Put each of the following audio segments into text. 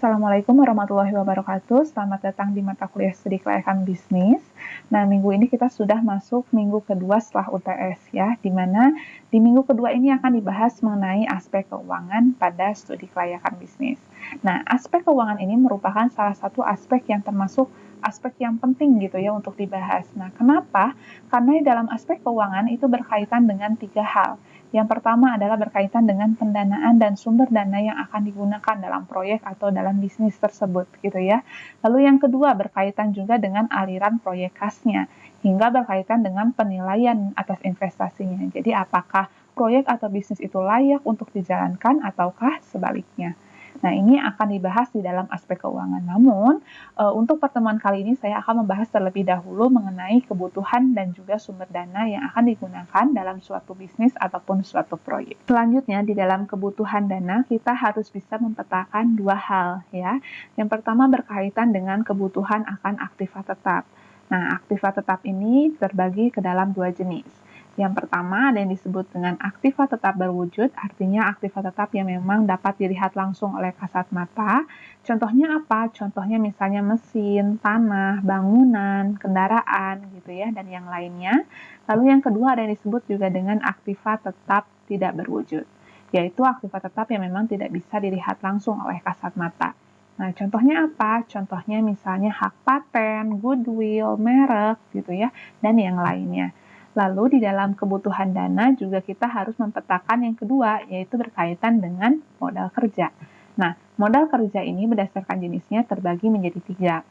Assalamualaikum warahmatullahi wabarakatuh. Selamat datang di mata kuliah studi kelayakan bisnis. Nah, minggu ini kita sudah masuk minggu kedua setelah UTS ya, di mana di minggu kedua ini akan dibahas mengenai aspek keuangan pada studi kelayakan bisnis. Nah, aspek keuangan ini merupakan salah satu aspek yang termasuk aspek yang penting gitu ya untuk dibahas. Nah, kenapa? Karena di dalam aspek keuangan itu berkaitan dengan 3 hal. Yang pertama adalah berkaitan dengan pendanaan dan sumber dana yang akan digunakan dalam proyek atau dalam bisnis tersebut, gitu ya. Lalu yang kedua berkaitan juga dengan aliran proyek kasnya, hingga berkaitan dengan penilaian atas investasinya. Jadi apakah proyek atau bisnis itu layak untuk dijalankan ataukah sebaliknya. Nah, ini akan dibahas di dalam aspek keuangan. Namun, untuk pertemuan kali ini saya akan membahas terlebih dahulu mengenai kebutuhan dan juga sumber dana yang akan digunakan dalam suatu bisnis ataupun suatu proyek. Selanjutnya, di dalam kebutuhan dana, kita harus bisa memetakan 2 hal ya. Yang pertama berkaitan dengan kebutuhan akan aktiva tetap. Nah, aktiva tetap ini terbagi ke dalam 2 jenis. Yang pertama ada yang disebut dengan aktiva tetap berwujud, artinya aktiva tetap yang memang dapat dilihat langsung oleh kasat mata. Contohnya apa? Contohnya misalnya mesin, tanah, bangunan, kendaraan gitu ya, dan yang lainnya. Lalu yang kedua ada yang disebut juga dengan aktiva tetap tidak berwujud, yaitu aktiva tetap yang memang tidak bisa dilihat langsung oleh kasat mata. Nah, contohnya apa? Contohnya misalnya hak paten, goodwill, merek gitu ya, dan yang lainnya. Lalu di dalam kebutuhan dana juga kita harus mempetakan yang kedua, yaitu berkaitan dengan modal kerja. Nah, modal kerja ini berdasarkan jenisnya terbagi menjadi 3.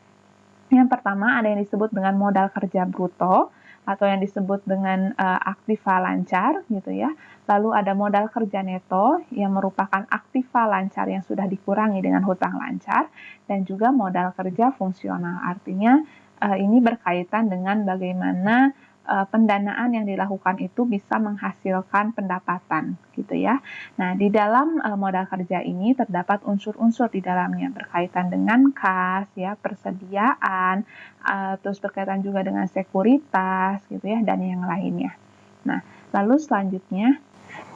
Yang pertama ada yang disebut dengan modal kerja bruto, atau yang disebut dengan aktiva lancar gitu ya. Lalu ada modal kerja neto yang merupakan aktiva lancar yang sudah dikurangi dengan hutang lancar, dan juga modal kerja fungsional. Artinya ini berkaitan dengan bagaimana pendanaan yang dilakukan itu bisa menghasilkan pendapatan gitu ya. Nah, di dalam modal kerja ini terdapat unsur-unsur di dalamnya berkaitan dengan kas ya, persediaan, terus berkaitan juga dengan sekuritas gitu ya, dan yang lainnya. Nah, lalu selanjutnya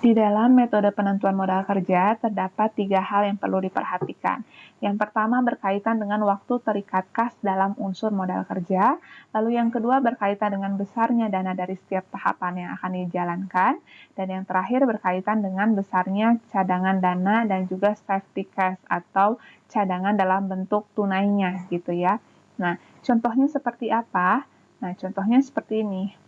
di dalam metode penentuan modal kerja terdapat 3 hal yang perlu diperhatikan. Yang pertama berkaitan dengan waktu terikat kas dalam unsur modal kerja, lalu yang kedua berkaitan dengan besarnya dana dari setiap tahapan yang akan dijalankan, dan yang terakhir berkaitan dengan besarnya cadangan dana dan juga safety cash atau cadangan dalam bentuk tunainya gitu ya. Nah, contohnya seperti apa? Nah, contohnya seperti ini.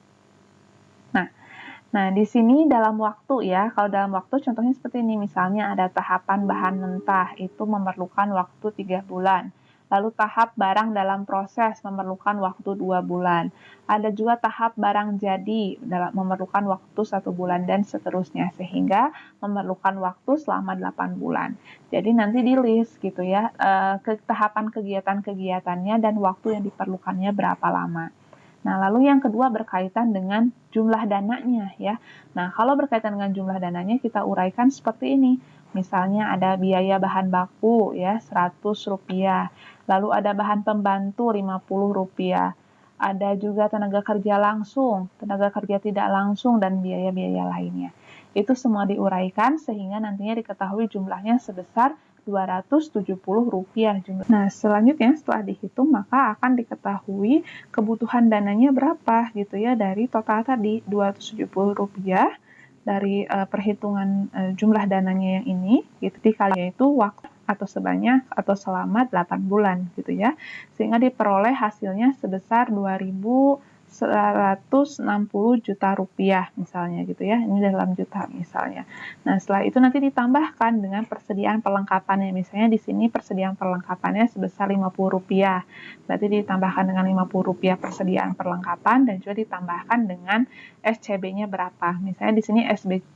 Nah, di sini dalam waktu ya, kalau dalam waktu contohnya seperti ini, misalnya ada tahapan bahan mentah, itu memerlukan waktu 3 bulan. Lalu tahap barang dalam proses memerlukan waktu 2 bulan. Ada juga tahap barang jadi memerlukan waktu 1 bulan dan seterusnya, sehingga memerlukan waktu selama 8 bulan. Jadi nanti di list gitu ya, tahapan kegiatan-kegiatannya dan waktu yang diperlukannya berapa lama. Nah, lalu yang kedua berkaitan dengan jumlah dananya ya. Nah, kalau berkaitan dengan jumlah dananya kita uraikan seperti ini. Misalnya ada biaya bahan baku ya Rp100, lalu ada bahan pembantu Rp50, ada juga tenaga kerja langsung, tenaga kerja tidak langsung, dan biaya-biaya lainnya. Itu semua diuraikan sehingga nantinya diketahui jumlahnya sebesar Rp270 jumlah. Nah, selanjutnya setelah dihitung maka akan diketahui kebutuhan dananya berapa gitu ya dari total tadi Rp270 dari perhitungan jumlah dananya yang ini gitu dikali yaitu waktu atau sebanyak atau selama 8 bulan gitu ya. Sehingga diperoleh hasilnya sebesar Rp260 juta misalnya gitu ya, ini dalam juta misalnya. Nah, setelah itu nanti ditambahkan dengan persediaan perlengkapannya, misalnya di sini persediaan perlengkapannya sebesar Rp50, berarti ditambahkan dengan Rp50 persediaan perlengkapan dan juga ditambahkan dengan SCB-nya berapa, misalnya di sini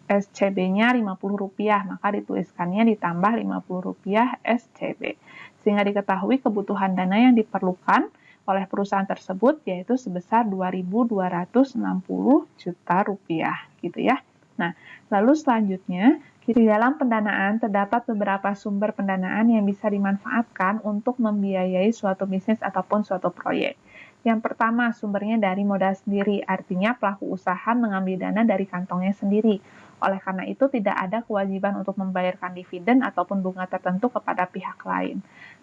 SCB-nya Rp50, maka dituliskannya ditambah Rp50 SCB, sehingga diketahui kebutuhan dana yang diperlukan oleh perusahaan tersebut yaitu sebesar Rp2.260 juta gitu ya. Nah, lalu selanjutnya di dalam pendanaan terdapat beberapa sumber pendanaan yang bisa dimanfaatkan untuk membiayai suatu bisnis ataupun suatu proyek. Yang pertama sumbernya dari modal sendiri, artinya pelaku usaha mengambil dana dari kantongnya sendiri. Oleh karena itu tidak ada kewajiban untuk membayarkan dividen ataupun bunga tertentu kepada pihak lain.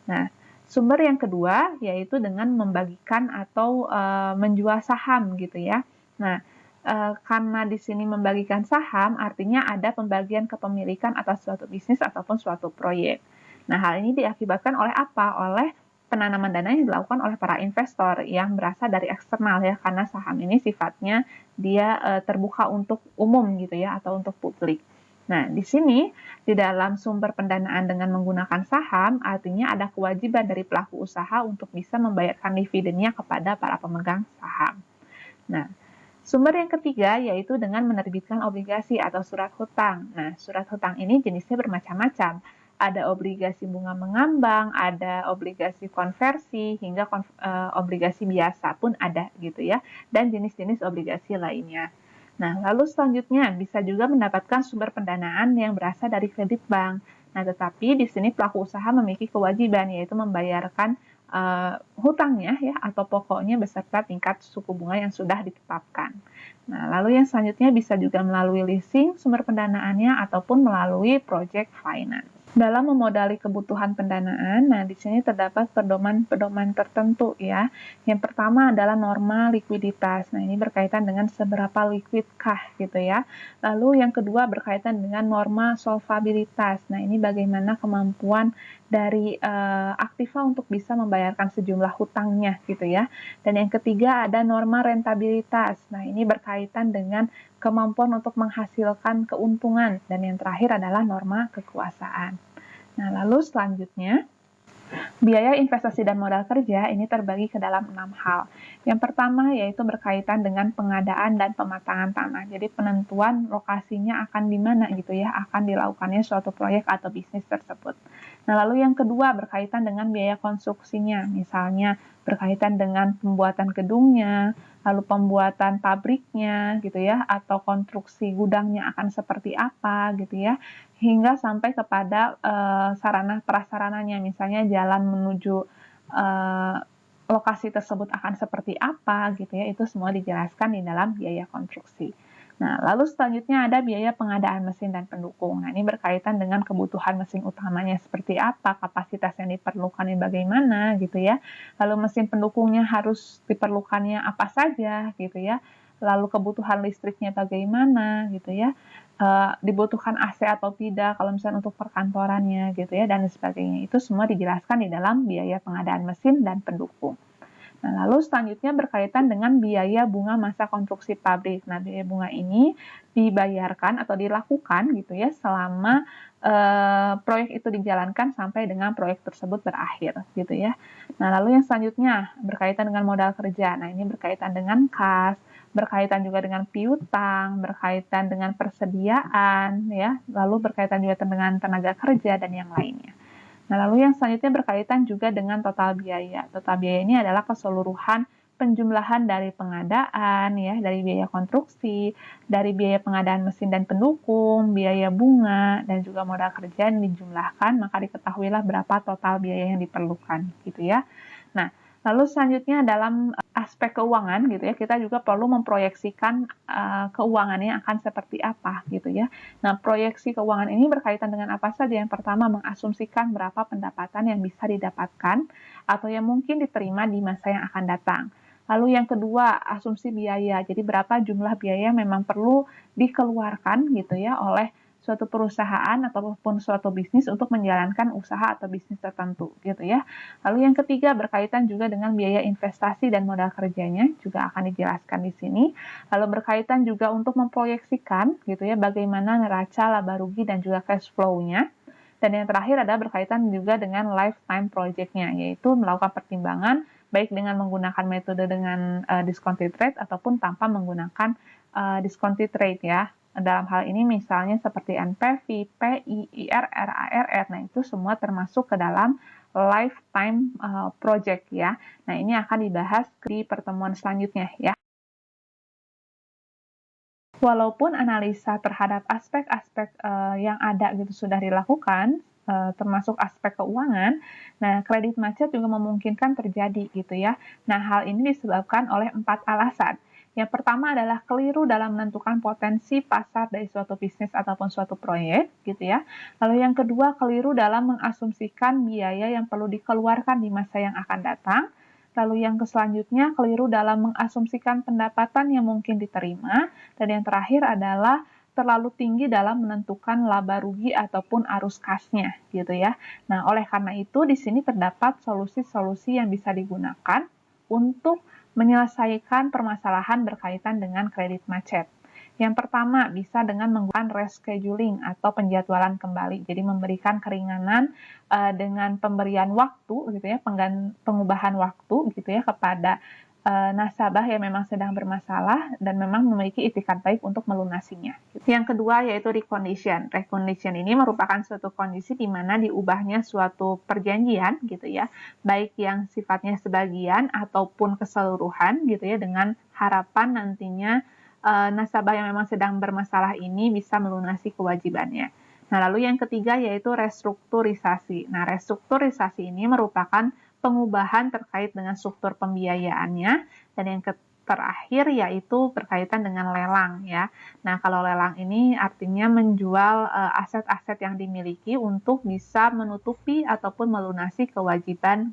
Nah, sumber yang kedua yaitu dengan membagikan atau menjual saham gitu ya. Nah, karena di sini membagikan saham artinya ada pembagian kepemilikan atas suatu bisnis ataupun suatu proyek. Nah, hal ini diakibatkan oleh apa? Oleh penanaman dana yang dilakukan oleh para investor yang berasal dari eksternal ya, karena saham ini sifatnya dia terbuka untuk umum gitu ya, atau untuk publik. Nah, di sini di dalam sumber pendanaan dengan menggunakan saham, artinya ada kewajiban dari pelaku usaha untuk bisa membayarkan dividennya kepada para pemegang saham. Nah, sumber yang ketiga yaitu dengan menerbitkan obligasi atau surat hutang. Nah, surat hutang ini jenisnya bermacam-macam. Ada obligasi bunga mengambang, ada obligasi konversi, hingga obligasi biasa pun ada gitu ya, dan jenis-jenis obligasi lainnya. Nah, lalu selanjutnya bisa juga mendapatkan sumber pendanaan yang berasal dari kredit bank. Nah, tetapi di sini pelaku usaha memiliki kewajiban yaitu membayarkan hutangnya ya atau pokoknya beserta tingkat suku bunga yang sudah ditetapkan. Nah, lalu yang selanjutnya bisa juga melalui leasing sumber pendanaannya ataupun melalui project finance. Dalam memodali kebutuhan pendanaan, nah di sini terdapat pedoman-pedoman tertentu ya. Yang pertama adalah norma likuiditas. Nah, ini berkaitan dengan seberapa liquidkah gitu ya. Lalu yang kedua berkaitan dengan norma solvabilitas. Nah, ini bagaimana kemampuan dari aktiva untuk bisa membayarkan sejumlah hutangnya gitu ya. Dan yang ketiga ada norma rentabilitas. Nah, ini berkaitan dengan kemampuan untuk menghasilkan keuntungan. Dan yang terakhir adalah norma kekuasaan. Nah, lalu selanjutnya biaya investasi dan modal kerja ini terbagi ke dalam 6 hal. Yang pertama yaitu berkaitan dengan pengadaan dan pematangan tanah. Jadi penentuan lokasinya akan di mana gitu ya, akan dilakukannya suatu proyek atau bisnis tersebut. Nah, lalu yang kedua berkaitan dengan biaya konstruksinya, misalnya berkaitan dengan pembuatan gedungnya, lalu pembuatan pabriknya gitu ya, atau konstruksi gudangnya akan seperti apa gitu ya, hingga sampai kepada sarana prasarananya, misalnya jalan menuju lokasi tersebut akan seperti apa gitu ya, itu semua dijelaskan di dalam biaya konstruksi. Nah, lalu selanjutnya ada biaya pengadaan mesin dan pendukung. Nah, ini berkaitan dengan kebutuhan mesin utamanya seperti apa, kapasitas yang diperlukannya bagaimana gitu ya. Lalu mesin pendukungnya harus diperlukannya apa saja gitu ya. Lalu kebutuhan listriknya bagaimana gitu ya. Dibutuhkan AC atau tidak kalau misalnya untuk perkantorannya gitu ya, dan sebagainya. Itu semua dijelaskan di dalam biaya pengadaan mesin dan pendukung. Nah, lalu selanjutnya berkaitan dengan biaya bunga masa konstruksi pabrik. Nah, biaya bunga ini dibayarkan atau dilakukan gitu ya selama proyek itu dijalankan sampai dengan proyek tersebut berakhir gitu ya. Nah, lalu yang selanjutnya berkaitan dengan modal kerja. Nah, ini berkaitan dengan kas, berkaitan juga dengan piutang, berkaitan dengan persediaan ya, lalu berkaitan juga dengan tenaga kerja dan yang lainnya. Nah, lalu yang selanjutnya berkaitan juga dengan total biaya. Total biaya ini adalah keseluruhan penjumlahan dari pengadaan, ya, dari biaya konstruksi, dari biaya pengadaan mesin dan pendukung, biaya bunga, dan juga modal kerja yang dijumlahkan, maka diketahuilah berapa total biaya yang diperlukan, gitu ya. Nah, lalu selanjutnya dalam aspek keuangan gitu ya, kita juga perlu memproyeksikan keuangannya akan seperti apa gitu ya. Nah, proyeksi keuangan ini berkaitan dengan apa saja? Yang pertama, mengasumsikan berapa pendapatan yang bisa didapatkan atau yang mungkin diterima di masa yang akan datang. Lalu yang kedua, asumsi biaya. Jadi berapa jumlah biaya yang memang perlu dikeluarkan gitu ya oleh suatu perusahaan ataupun suatu bisnis untuk menjalankan usaha atau bisnis tertentu gitu ya. Lalu yang ketiga berkaitan juga dengan biaya investasi dan modal kerjanya juga akan dijelaskan di sini. Lalu berkaitan juga untuk memproyeksikan gitu ya bagaimana neraca laba rugi dan juga cash flow-nya. Dan yang terakhir adalah berkaitan juga dengan lifetime project-nya, yaitu melakukan pertimbangan baik dengan menggunakan metode dengan discounted rate ataupun tanpa menggunakan discounted rate ya. Dalam hal ini misalnya seperti NPV, PI, IRR, ARR, nah itu semua termasuk ke dalam lifetime project ya. Nah, ini akan dibahas di pertemuan selanjutnya ya. Walaupun analisa terhadap aspek-aspek yang ada gitu sudah dilakukan, termasuk aspek keuangan, nah kredit macet juga memungkinkan terjadi gitu ya. Nah, hal ini disebabkan oleh 4 alasan. Yang pertama adalah keliru dalam menentukan potensi pasar dari suatu bisnis ataupun suatu proyek, gitu ya. Lalu yang kedua, keliru dalam mengasumsikan biaya yang perlu dikeluarkan di masa yang akan datang. Lalu yang selanjutnya, keliru dalam mengasumsikan pendapatan yang mungkin diterima. Dan yang terakhir adalah terlalu tinggi dalam menentukan laba rugi ataupun arus kasnya, gitu ya. Nah, oleh karena itu di sini terdapat solusi-solusi yang bisa digunakan untuk menyelesaikan permasalahan berkaitan dengan kredit macet. Yang pertama, bisa dengan menggunakan rescheduling atau penjadwalan kembali. Jadi memberikan keringanan dengan pemberian waktu, gitu ya, pengubahan waktu, gitu ya, kepada nasabah yang memang sedang bermasalah dan memang memiliki itikat baik untuk melunasinya. Yang kedua yaitu recondition. Recondition ini merupakan suatu kondisi di mana diubahnya suatu perjanjian, gitu ya, baik yang sifatnya sebagian ataupun keseluruhan, gitu ya, dengan harapan nantinya nasabah yang memang sedang bermasalah ini bisa melunasi kewajibannya. Nah, lalu yang ketiga yaitu restrukturisasi. Nah, restrukturisasi ini merupakan pengubahan terkait dengan struktur pembiayaannya, dan yang terakhir yaitu berkaitan dengan lelang ya. Nah, kalau lelang ini artinya menjual aset-aset yang dimiliki untuk bisa menutupi ataupun melunasi kewajiban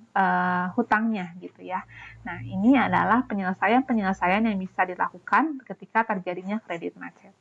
hutangnya gitu ya. Nah, ini adalah penyelesaian-penyelesaian yang bisa dilakukan ketika terjadinya kredit macet.